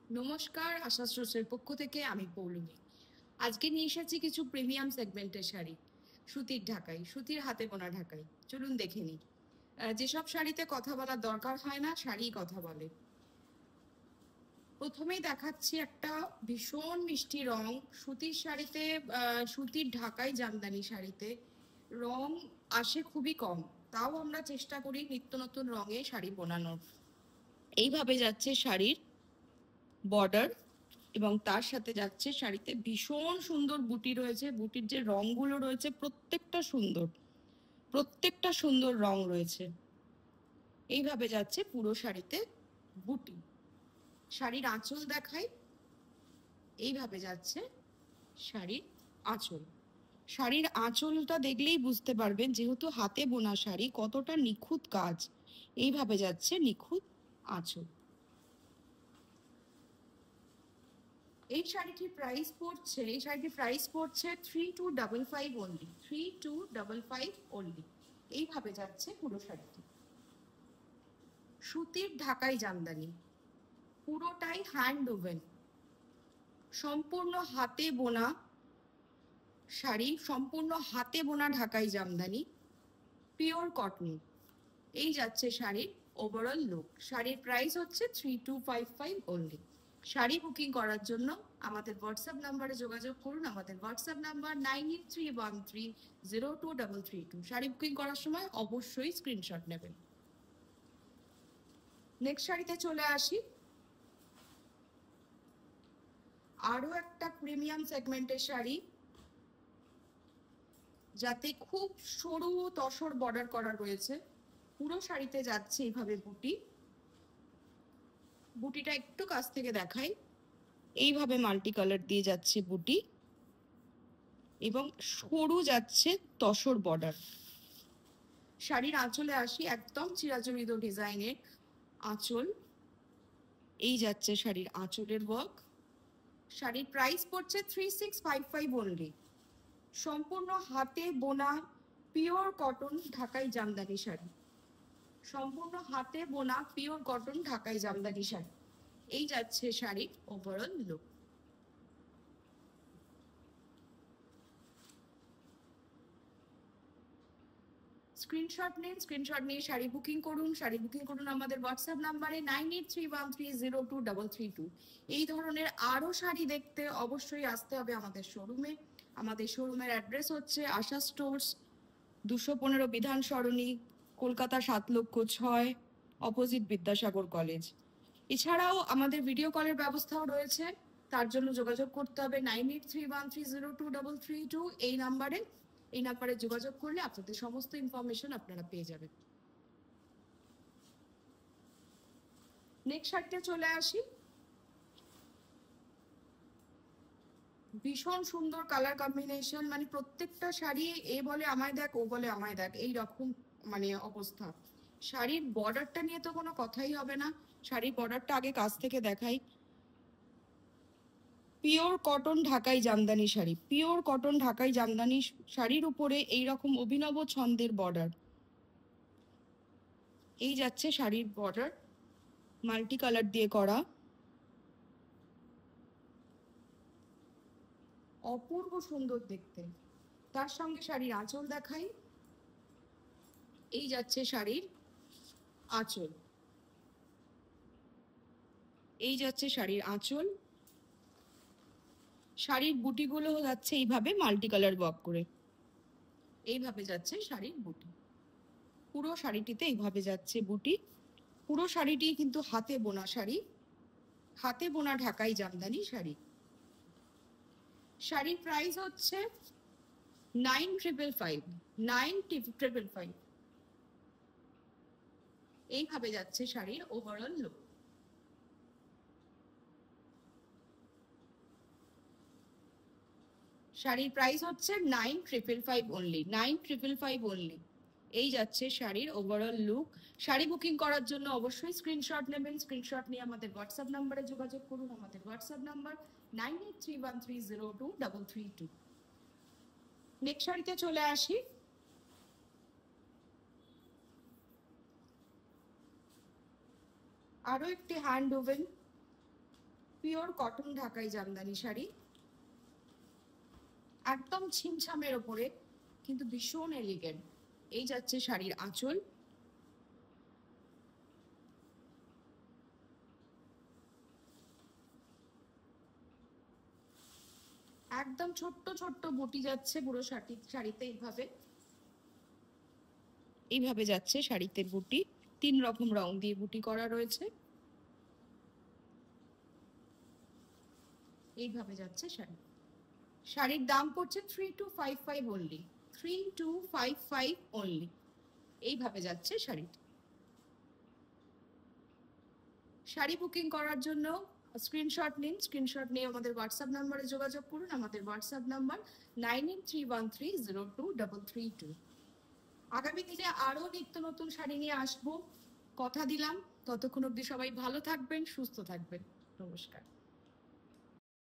নমস্কার, আশা স্টোর্সের পক্ষ থেকে আমি পৌলমী। আজকে নিয়ে এসেছি কিছু প্রিমিয়াম সেগমেন্টের শাড়ি, সুতির ঢাকাই, সুতির হাতে বোনা ঢাকাই। চলুন দেখে নিই। যেসব শাড়িতে কথা বলার দরকার হয় না, শাড়ি কথা বলে। প্রথমেই দেখাচ্ছি একটা ভীষণ মিষ্টি রং সুতির শাড়িতে, সুতির ঢাকাই জামদানি শাড়িতে রং আসে খুবই কম, তাও আমরা চেষ্টা করি নিত্য নতুন রঙে শাড়ি বোনানোর। এইভাবে যাচ্ছে শাড়ির বর্ডার এবং তার সাথে যাচ্ছে শাড়িতে ভীষণ সুন্দর বুটি রয়েছে। বুটির যে রংগুলো রয়েছে প্রত্যেকটা সুন্দর রং রয়েছে। এইভাবে যাচ্ছে পুরো শাড়িতে বুটি। শাড়ির আঁচল দেখাই, এইভাবে যাচ্ছে শাড়ির আঁচল। শাড়ির আঁচলটা দেখলেই বুঝতে পারবেন যেহেতু হাতে বোনা শাড়ি কতটা নিখুঁত কাজ। এইভাবে যাচ্ছে নিখুঁত আঁচল। এই শাড়িটির প্রাইস পড়ছে 3255 অনলি, 3255 অনলি। এইভাবে যাচ্ছে পুরো শাড়িটি। সুতির ঢাকাই জামদানি, পুরোটাই হ্যান্ড ওভেন, সম্পূর্ণ হাতে বোনা শাড়ি, সম্পূর্ণ হাতে বোনা ঢাকাই জামদানি, পিওর কটন। এই যাচ্ছে শাড়ির ওভারঅল লুক। শাড়ির প্রাইস হচ্ছে 3255 অনলি। শাড়ি বুকিং করার জন্য আমাদের হোয়াটসঅ্যাপ নাম্বারে যোগাযোগ করুন। আমাদের হোয়াটসঅ্যাপ নাম্বার 9831302332। শাড়ি বুকিং করার সময় অবশ্যই স্ক্রিনশট নেবেন। নেক্সট শাড়িতে চলে আসি। আরো একটা প্রিমিয়াম সেগমেন্টের শাড়ি, যাতে খুব সরু তসর বর্ডার করা রয়েছে। পুরো শাড়িতে যাচ্ছে এইভাবে বুটি। বুটিটা একটু কাছ থেকে দেখাই। এইভাবে মাল্টি কালার দিয়ে যাচ্ছে বুটি এবং সরু যাচ্ছে তসর বর্ডার। শাড়ির আঁচলে আসি, একদম চিরাচরিত ডিজাইনের আঁচল। এই যাচ্ছে শাড়ির আঁচলের ওয়ার্ক। শাড়ির প্রাইস পড়ছে 3655 অনলি। সম্পূর্ণ হাতে বোনা পিওর কটন ঢাকাই জামদানি শাড়ি, সম্পূর্ণ হাতে বোনা পিওর কটন ঢাকাই জামদানি শাড়ি। এই যাচ্ছে শাড়ির ওভারঅল লুক। স্ক্রিনশট নিয়ে শাড়ি বুকিং করুন। শাড়ি বুকিং করুন আমাদের হোয়াটসঅ্যাপ নাম্বারে 9831302332। এই ধরনের আরো শাড়ি দেখতে অবশ্যই আসতে হবে আমাদের শোরুমে। আমাদের শোরুমের অ্যাড্রেস হচ্ছে আশা স্টোর্স, 215 বিধান সরণি, কলকাতা 7,06,, অপোজিট বিদ্যাসাগর কলেজ। এছাড়াও আমাদের ভিডিও কলের ব্যবস্থাও রয়েছে, তার জন্য যোগাযোগ করতে হবে 9831302332 এই নাম্বারে যোগাযোগ করলে আপনাদের সমস্ত ইনফরমেশন আপনারা পেয়ে যাবেন। নেক্সট শাড়িতে চলে আসি। ভীষণ সুন্দর কালার কম্বিনেশন, মানে প্রত্যেকটা শাড়ি এ বলে আমায় দেখ, ও বলে আমায় দেখ, এই রকম মানে অবস্থা। শাড়ির বর্ডারটা নিয়ে তো কোনো কথাই হবে না। শাড়ির বর্ডারটা আগে কাছ থেকে দেখাই। পিওর কটন ঢাকাই জামদানি শাড়ি, পিওর কটন ঢাকাই জামদানি শাড়ির উপরে এইরকম অভিনব ছন্দের বর্ডার। এই যাচ্ছে শাড়ির বর্ডার, মাল্টি কালার দিয়ে করা, অপূর্ব সুন্দর দেখতে। তার সঙ্গে শাড়ির আঁচল দেখাই। এই যাচ্ছে শাড়ির আঁচল, এই যাচ্ছে শাড়ির আঁচল। শাড়ির বুটিগুলো যাচ্ছে এইভাবে মাল্টি কালার ওয়ার্ক করে। এইভাবে যাচ্ছে শাড়ির বুটি, পুরো শাড়িটিতে এইভাবে যাচ্ছে বুটি। পুরো শাড়িটি কিন্তু হাতে বোনা শাড়ি, হাতে বোনা ঢাকাই জামদানি শাড়ি। শাড়ির প্রাইস হচ্ছে 9555। এইভাবে যাচ্ছে শাড়ির ওভারঅল লুক। শাড়ির প্রাইস হচ্ছে 9555 অনলি, 9555 অনলি। এই যাচ্ছে শাড়ির ওভারঅল লুক। শাড়ি বুকিং করার জন্য অবশ্যই স্ক্রিনশট নেবেন। স্ক্রিনশট নিয়ে আমাদের হোয়াটসঅ্যাপ নাম্বারে যোগাযোগ করুন। আমাদের হোয়াটসঅ্যাপ নাম্বার 9831302332। নেক্সট শাড়িতে চলে আসি। আরো একটি হ্যান্ড ওভেন পিওর কটন ঢাকাই জামদানি শাড়ি, একদম ছিমছামের ওপরে কিন্তু ভীষণ এলিগেন্ট। এই যাচ্ছে শাড়ির আঁচল, একদম ছোট্ট ছোট্ট বুটি যাচ্ছে পুরো শাড়িতে। এইভাবে এইভাবে যাচ্ছে শাড়িতে বুটি, 3 রকম রং দিয়ে বুটি করা রয়েছে। এইভাবে যাচ্ছে শাড়ি। শাড়ির দাম পড়ছে 3255 অনলি, 3255 অনলি। এইভাবে যাচ্ছে শাড়িটি। শাড়ি বুকিং করার জন্য স্ক্রিনশট নিন, স্ক্রিনশট নিয়ে আমাদের হোয়াটসঅ্যাপ নাম্বারে যোগাযোগ করুন। আমাদের হোয়াটসঅ্যাপ নাম্বার 9831302332। আগামী দিনে আরো নিত্য নতুন শাড়ি নিয়ে আসবো, কথা দিলাম। ততক্ষণ অবধি সবাই ভালো থাকবেন, সুস্থ থাকবেন। নমস্কার।